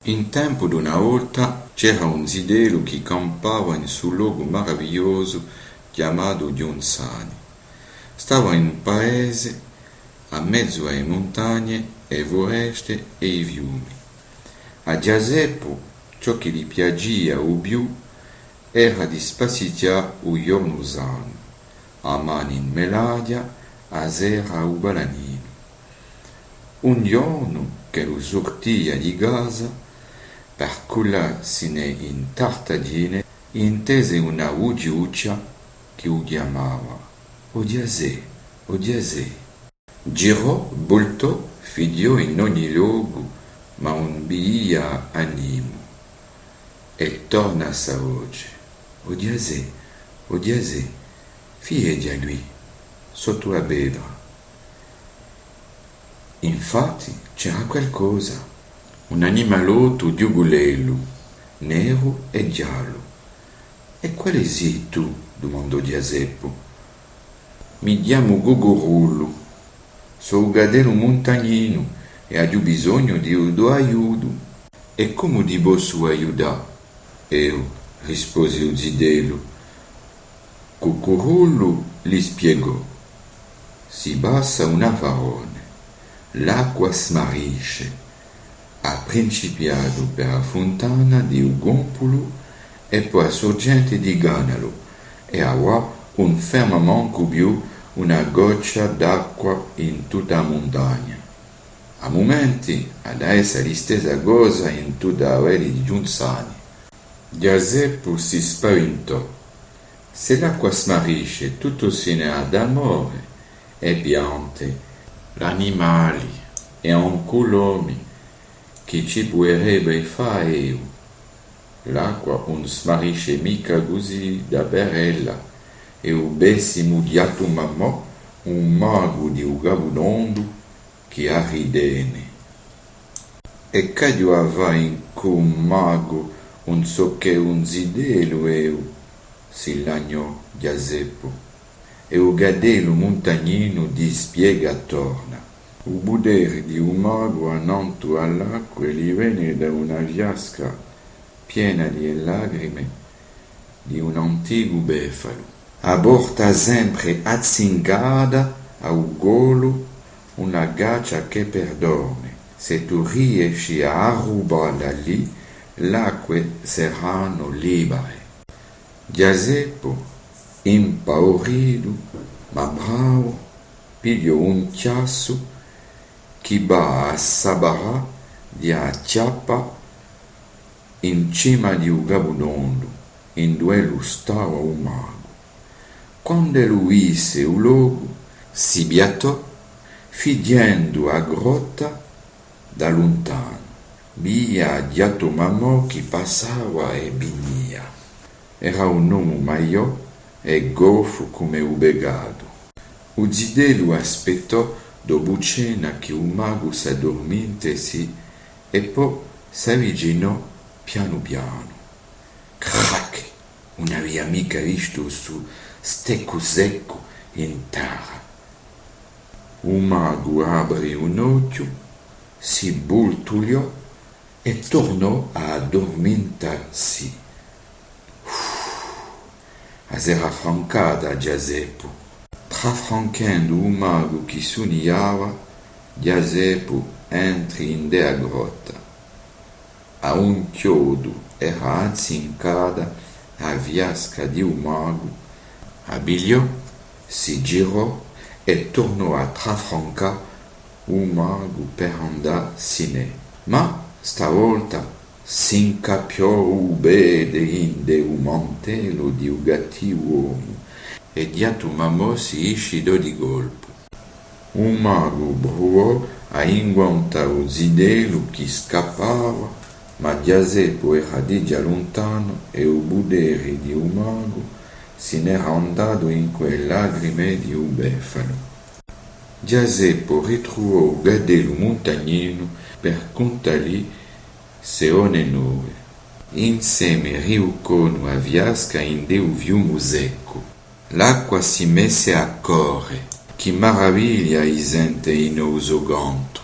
In tempo d'una volta c'era un zidelo che campava in sul luogo meraviglioso chiamato Gionsani. Stava in un paese a mezzo alle montagne, e foreste e i fiumi. A Giuseppe ciò che gli piaceva o più era di spaziare un giorno sano, a mano in meladia, a sera o balanino. Un giorno che lo sortia di casa, per colarsene in tartagine, intese una voce che lo chiamava Odiasè, Odiasè. Girò, voltò, figliò in ogni luogo, ma un via animo. E torna a sa voce. Odiasè, Odiasè, figlia di lui, sotto la pedra. Infatti c'era qualcosa, un animalotto di ugolello, nero e giallo. E quale sei tu? Domandò Giuseppe. Mi chiamo Gogorullo, sono un gadello montagnino e ho bisogno di un tuo aiuto. E come ti posso aiutare? Io, rispose il zidello. Gogorullo gli spiegò. Si basta un afarone, l'acqua smarisce. Ha principiato per la fontana di Ugompolo e poi a sorgente di Ganalo e ora un fermamento più una goccia d'acqua in tutta la montagna. A momenti adesso è la stessa cosa in tutta la valle di Gionsani. Giuseppe si spaventò. Se l'acqua smarisce tutto se ne ha d'amore, e piante, animali e anche l'uomo, che ci potrebbe fare io. L'acqua non smarisce mica così da berella. E o bessimo diato mamma un mago di un gabudondo che arridene. E che io aveva in un mago non so che un zidelo io, si lagnò Giuseppe. E o gadello montagnino di spiega torna. Il potere di un mago annanto all'acqua gli venne da una vasca piena di lacrime di un antico befalo. A porta sempre azzincata a un golo una gaccia che perdone. Se tu riesci a rubarla lì, le acque saranno libere. Giuseppe, impaurito ma bravo, pigliò un chiasso che va a sabarà di acciappa in cima di un gabudondo, in dove lo stava un mago. Quando lo visse il luogo, si biatò, figliando a grotta da lontano. Via dietro mamma che passava e venia. Era un uomo maior e goffo come un begato. Il zidello aspettò dopo cena che un mago s'addormentesse e poi s'avvicinò piano piano. Crac! Non aveva mica visto su stecco secco in terra. Un mago aprì un occhio, si voltò e tornò a addormentarsi. S'era affrancata Giuseppe. Trafrancando un mago che sognava, Giuseppe entrò in della grotta. A un chiodo era azzincata la vasca di un mago, abbigliò, si girò e tornò a trafrancare un mago per andarsene. Ma stavolta si incappiò bene in un mantello di un cattivo uomo e dietro mamma si iscidò di colpo. Un mago provò a inguantare un zidello che scappava, ma Giuseppe era già lontano e il potere di un mago se n'era andato in quelle lacrime di un befalo. Giuseppe ritrovò il gadello montagnino per contargli se one nuove. Insieme riuccono a vasca in un fiume secco. L'acqua si messe a correre. Che meraviglia i sente in uso ganto.